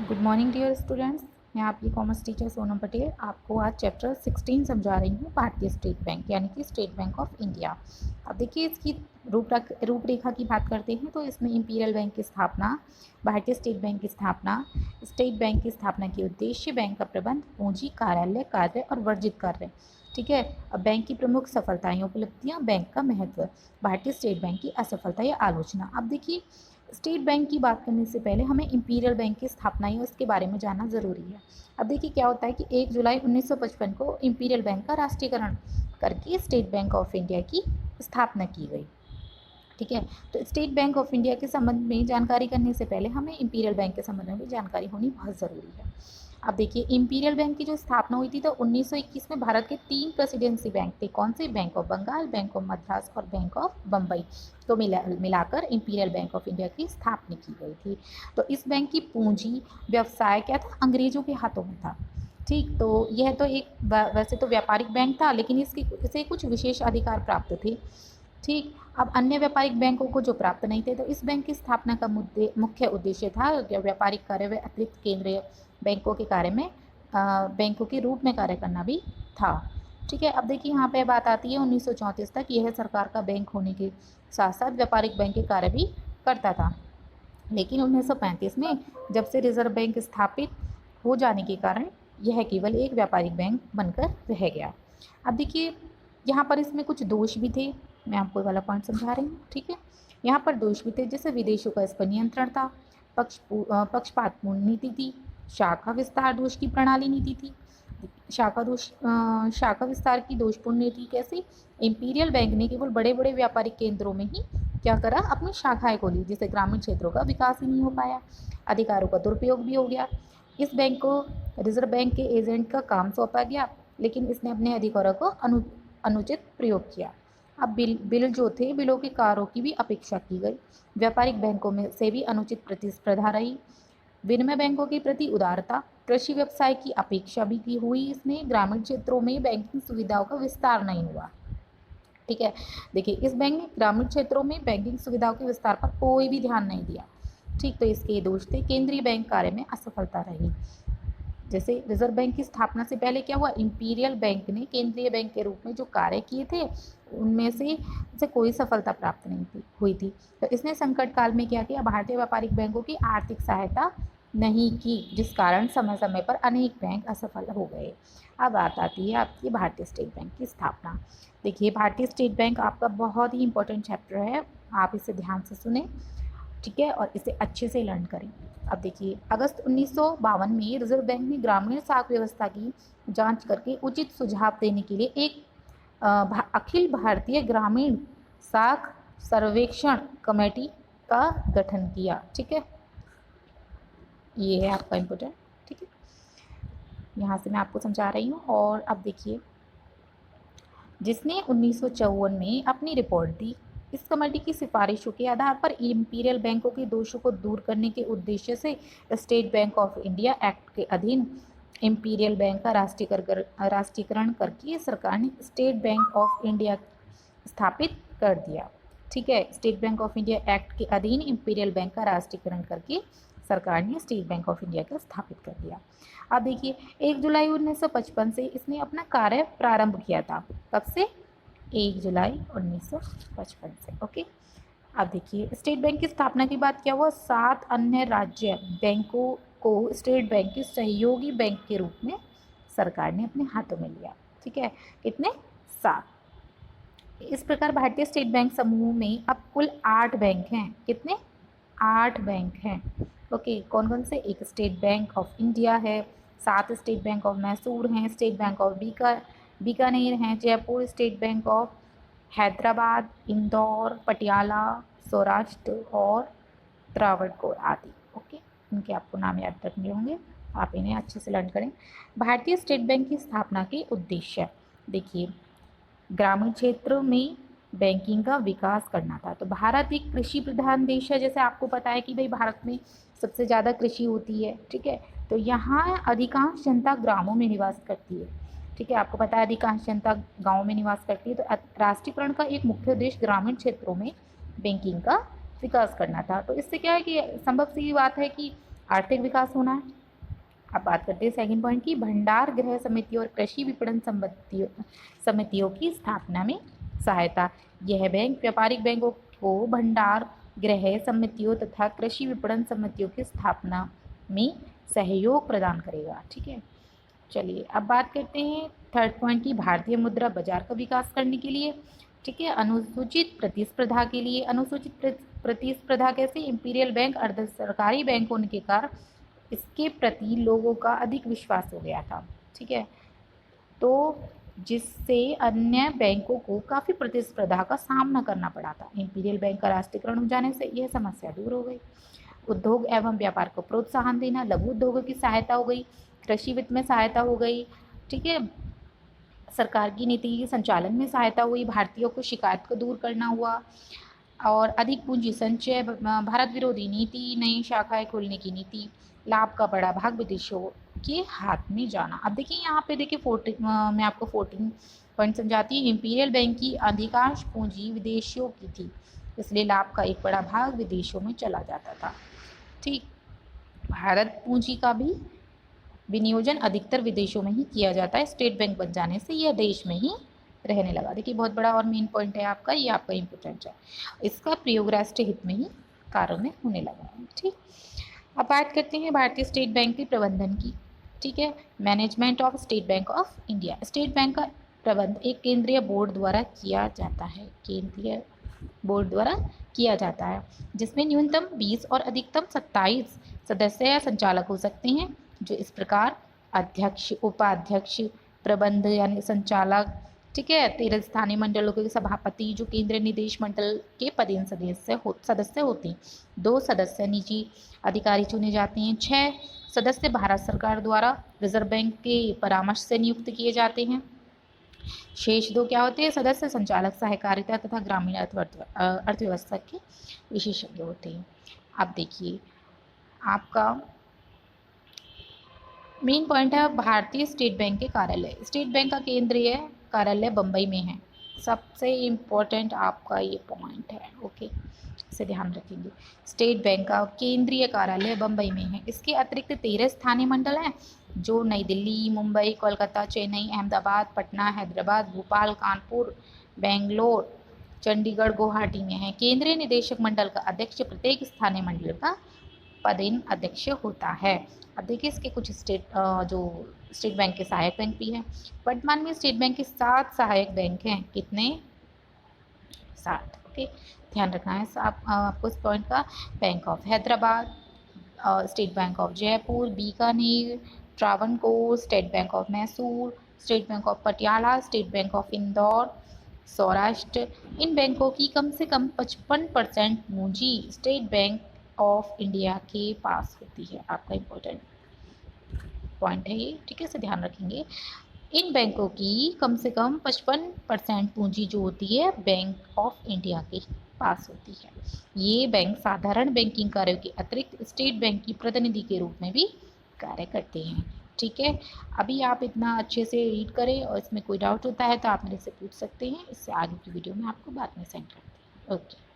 Good morning dear students. मैं आपकी commerce teacher Sonam Patel आपको आज चैप्टर 16 समझा रही हूँ, भारतीय स्टेट बैंक यानी कि स्टेट बैंक ऑफ इंडिया। अब देखिए इसकी रूपरेखा की बात करते हैं तो इसमें इंपीरियल बैंक की स्थापना, भारतीय स्टेट बैंक की स्थापना, स्टेट बैंक की स्थापना के उद्देश्य, बैंक का प्रबंध, पूंजी, कार्यालय, कार्य और वर्जित कार्य। ठीक है। अब बैंक की प्रमुख सफलताएं, उपलब्धियां, बैंक का महत्व, भारतीय स्टेट बैंक की असफलता या आलोचना। अब देखिए स्टेट बैंक की बात करने से पहले हमें इंपीरियल बैंक की स्थापना या उसके बारे में जानना ज़रूरी है। अब देखिए क्या होता है कि 1 जुलाई 1955 को इंपीरियल बैंक का राष्ट्रीयकरण करके स्टेट बैंक ऑफ इंडिया की स्थापना की गई। ठीक है। तो स्टेट बैंक ऑफ इंडिया के संबंध में जानकारी करने से पहले हमें इंपीरियल बैंक के संबंध में भी जानकारी होनी बहुत ज़रूरी है। अब देखिए इंपीरियल बैंक की जो स्थापना हुई थी तो 1921 में भारत के 3 प्रेसिडेंसी बैंक थे। कौन से? Bank of Bengal, bank of Madras और बैंक ऑफ बम्बई। तो मिलाकर इंपीरियल बैंक ऑफ इंडिया की स्थापना की गई थी। तो इस बैंक की पूंजी व्यवसाय क्या था? अंग्रेजों के हाथों में था। ठीक। तो यह तो एक वैसे तो व्यापारिक बैंक था, लेकिन इसे कुछ विशेष अधिकार प्राप्त थे। ठीक। अब अन्य व्यापारिक बैंकों को जो प्राप्त नहीं थे, तो इस बैंक की स्थापना का मुख्य उद्देश्य था व्यापारिक कार्य व अतिरिक्त केंद्रीय बैंकों के कार्य में बैंकों के रूप में कार्य करना भी था। ठीक है। अब देखिए यहाँ पे बात आती है 1934 तक यह सरकार का बैंक होने के साथ साथ व्यापारिक बैंक के कार्य भी करता था। लेकिन 1935 में जब से रिजर्व बैंक स्थापित हो जाने के कारण यह केवल एक व्यापारिक बैंक बनकर रह गया। अब देखिए यहाँ पर इसमें कुछ दोष भी थे, मैं आपको वाला पॉइंट समझा रही हूँ। ठीक है। यहाँ पर दोष भी थे, जैसे विदेशों का इस पर नियंत्रण था, पक्षपातपूर्ण नीति थी, शाखा विस्तार दोष की प्रणाली नीति थी। शाखा विस्तार की दोषपूर्ण नीति कैसे? इंपीरियल बैंक ने केवल बड़े बड़े व्यापारिक केंद्रों में ही क्या करा? अपनी शाखाएं खोली, जिससे ग्रामीण क्षेत्रों का विकास ही नहीं हो पाया, अधिकारों का दुरुपयोग भी हो गया। इस बैंक को रिजर्व बैंक के एजेंट का काम सौंपा गया, लेकिन इसने अपने अधिकारों को अनुचित प्रयोग किया। अब बिल जो थे, बिलों के कारों की भी अपेक्षा की गई। व्यापारिक बैंकों में से भी अनुचित प्रतिस्पर्धा रही। विनिमय बैंकों के प्रति उदारता, कृषि व्यवसाय की अपेक्षा भी की हुई। इसने ग्रामीण क्षेत्रों में बैंकिंग सुविधाओं का विस्तार नहीं हुआ। ठीक है। देखिए इस बैंक ने ग्रामीण क्षेत्रों में बैंकिंग सुविधाओं के विस्तार पर कोई भी ध्यान नहीं दिया। ठीक। तो इसके दोष थे। केंद्रीय बैंक कार्य में असफलता रही। जैसे रिजर्व बैंक की स्थापना से पहले क्या हुआ? इंपीरियल बैंक ने केंद्रीय बैंक के रूप में जो कार्य किए थे उनमें से कोई सफलता प्राप्त नहीं हुई थी। तो इसने संकट काल में क्या किया? भारतीय व्यापारिक बैंकों की आर्थिक सहायता नहीं की, जिस कारण समय समय पर अनेक बैंक असफल हो गए। अब बात आती है आपकी भारतीय स्टेट बैंक की स्थापना। देखिए भारतीय स्टेट बैंक आपका बहुत ही इंपॉर्टेंट चैप्टर है, आप इसे ध्यान से सुने। ठीक है। और इसे अच्छे से लर्न करें। अब देखिए अगस्त 1952 में रिजर्व बैंक ने ग्रामीण साख व्यवस्था की जांच करके उचित सुझाव देने के लिए एक अखिल भारतीय ग्रामीण साख सर्वेक्षण कमेटी का गठन किया। ठीक है। ये है आपका इम्पोर्टेंट। ठीक है। यहाँ से मैं आपको समझा रही हूँ। और अब देखिए जिसने 1954 में अपनी रिपोर्ट दी। इस कमेटी की सिफारिशों के आधार पर इंपीरियल बैंकों के दोषों को दूर करने के उद्देश्य से state Bank of India act के अधीन इंपीरियल बैंक का राष्ट्रीयकरण करके सरकार ने स्टेट बैंक ऑफ इंडिया स्थापित कर दिया। ठीक है। State Bank of India act के अधीन इंपीरियल बैंक का राष्ट्रीयकरण करके सरकार ने स्टेट बैंक ऑफ इंडिया को स्थापित कर दिया। अब देखिए 1 जुलाई 1955 से इसने अपना कार्य प्रारंभ किया था। कब से? 1 जुलाई 1955 से। ओके। अब देखिए स्टेट बैंक की स्थापना के बाद क्या हुआ? 7 अन्य राज्य बैंकों को स्टेट बैंक के सहयोगी बैंक के रूप में सरकार ने अपने हाथों में लिया। ठीक है। कितने? 7। इस प्रकार भारतीय स्टेट बैंक समूह में अब कुल 8 बैंक हैं। कितने? 8 बैंक हैं। ओके। कौन कौन से? एक स्टेट बैंक ऑफ इंडिया है, 7 स्टेट बैंक ऑफ मैसूर हैं, स्टेट बैंक ऑफ बीकानेर हैं, Jaipur, state Bank of Hyderabad, Indore, Patiala, Saurashtra और त्रावणकोर आदि। ओके। इनके आपको नाम याद रखने होंगे, आप इन्हें अच्छे से लर्न करें। भारतीय स्टेट बैंक की स्थापना के उद्देश्य देखिए, ग्रामीण क्षेत्रों में बैंकिंग का विकास करना था। तो भारत एक कृषि प्रधान देश है, जैसे आपको पता है कि भाई भारत में सबसे ज़्यादा कृषि होती है। ठीक है। तो यहाँ अधिकांश जनता ग्रामों में निवास करती है। ठीक है। आपको पता है अधिकांश जनता गाँव में निवास करती है। तो राष्ट्रीयकरण का एक मुख्य उद्देश्य ग्रामीण क्षेत्रों में बैंकिंग का विकास करना था। तो इससे क्या है कि संभव सी बात है कि आर्थिक विकास होना है। अब बात करते हैं सेकंड पॉइंट की, भंडार गृह समितियों और कृषि विपणन समितियों की स्थापना में सहायता। यह बैंक व्यापारिक बैंकों को भंडार गृह समितियों तथा कृषि विपणन समितियों की स्थापना में सहयोग प्रदान करेगा। ठीक है, चलिए अब बात करते हैं थर्ड पॉइंट की, भारतीय मुद्रा बाजार का विकास करने के लिए। ठीक है, अनुसूचित प्रतिस्पर्धा के लिए। अनुसूचित प्रतिस्पर्धा कैसे? इंपीरियल बैंक अर्ध सरकारी बैंक होने के कारण इसके प्रति लोगों का अधिक विश्वास हो गया था। ठीक है, तो जिससे अन्य बैंकों को काफ़ी प्रतिस्पर्धा का सामना करना पड़ा था। इंपीरियल बैंक का राष्ट्रीयकरण हो जाने से यह समस्या दूर हो गई। उद्योग एवं व्यापार को प्रोत्साहन देना, लघु उद्योगों की सहायता हो गई, कृषि वित्त में सहायता हो गई। ठीक है, सरकार की नीति के संचालन में सहायता हुई, भारतीयों को शिकायत को दूर करना हुआ, और अधिक पूंजी संचय, भारत विरोधी नीति, नई शाखाएं खोलने की नीति, लाभ का बड़ा भाग विदेशों के हाथ में जाना। अब देखिए यहाँ पे देखिए 14 मैं आपको 14 पॉइंट समझाती हूँ। इंपीरियल बैंक की अधिकांश पूंजी विदेशियों की थी, इसलिए लाभ का एक बड़ा भाग विदेशों में चला जाता था। ठीक, भारत पूंजी का भी विनियोजन अधिकतर विदेशों में ही किया जाता है। स्टेट बैंक बन जाने से यह देश में ही रहने लगा। देखिए बहुत बड़ा और मेन पॉइंट है आपका, ये आपका इम्पोर्टेंट है। इसका प्रयोग राष्ट्रीय हित में ही कार्यों में होने लगा है। ठीक, अब बात करते हैं भारतीय स्टेट बैंक के प्रबंधन की। ठीक है, management of state Bank of India. State bank का प्रबंध एक केंद्रीय बोर्ड द्वारा किया जाता है। केंद्रीय बोर्ड द्वारा किया जाता है, जिसमें न्यूनतम 20 और अधिकतम 27 सदस्य या संचालक हो सकते हैं, जो इस प्रकार अध्यक्ष, उपाध्यक्ष, प्रबंध यानी संचालक। ठीक है, 13 स्थानीय मंडलों के सभापति जो केंद्रीय निदेश मंडल के पदेन सदस्य होते हैं। 2 सदस्य निजी अधिकारी चुने जाते हैं। 6 सदस्य भारत सरकार द्वारा रिजर्व बैंक के परामर्श से नियुक्त किए जाते हैं। शेष 2 क्या होते हैं? सदस्य संचालक सहकारिता तथा ग्रामीण अर्थव्यवस्था के विशेषज्ञ होते हैं। अब देखिए आपका मेन पॉइंट है भारतीय स्टेट बैंक के कार्यालय। स्टेट बैंक का केंद्रीय कार्यालय बम्बई में है। सबसे इम्पोर्टेंट आपका ये पॉइंट है, ओके, इसे ध्यान रखेंगे। स्टेट बैंक का केंद्रीय कार्यालय बम्बई में है। इसके अतिरिक्त 13 स्थानीय मंडल हैं, जो नई दिल्ली, मुंबई, कोलकाता, चेन्नई, अहमदाबाद, पटना, हैदराबाद, भोपाल, कानपुर, बेंगलोर, चंडीगढ़, गुवाहाटी में है। केंद्रीय निदेशक मंडल का अध्यक्ष प्रत्येक स्थानीय मंडल का पदेन अध्यक्ष होता है। अब देखिए इसके कुछ जो स्टेट बैंक के सहायक बैंक भी हैं। वर्तमान में स्टेट बैंक के 7 सहायक बैंक हैं। कितने? 7। ओके, ध्यान रखना है आपको इस पॉइंट का। Bank of Hyderabad, State Bank of Jaipur, Bikaner, Travancore, State Bank of Mysore, State Bank of Patiala, State Bank of Indore, Saurashtra. इन बैंकों की कम से कम 55% पूंजी स्टेट बैंक ऑफ इंडिया के पास होती है। आपका इम्पोर्टेंट पॉइंट है ये, ठीक है, इसे ध्यान रखेंगे। इन बैंकों की कम से कम 55% पूंजी जो होती है बैंक ऑफ इंडिया के पास होती है। ये बैंक साधारण बैंकिंग कार्यों के अतिरिक्त स्टेट बैंक की प्रतिनिधि के रूप में भी कार्य करते हैं। ठीक है, अभी आप इतना अच्छे से रीड करें और इसमें कोई डाउट होता है तो आप मेरे से पूछ सकते हैं। इससे आगे की वीडियो में आपको बाद में सेंड करते हैं। ओके।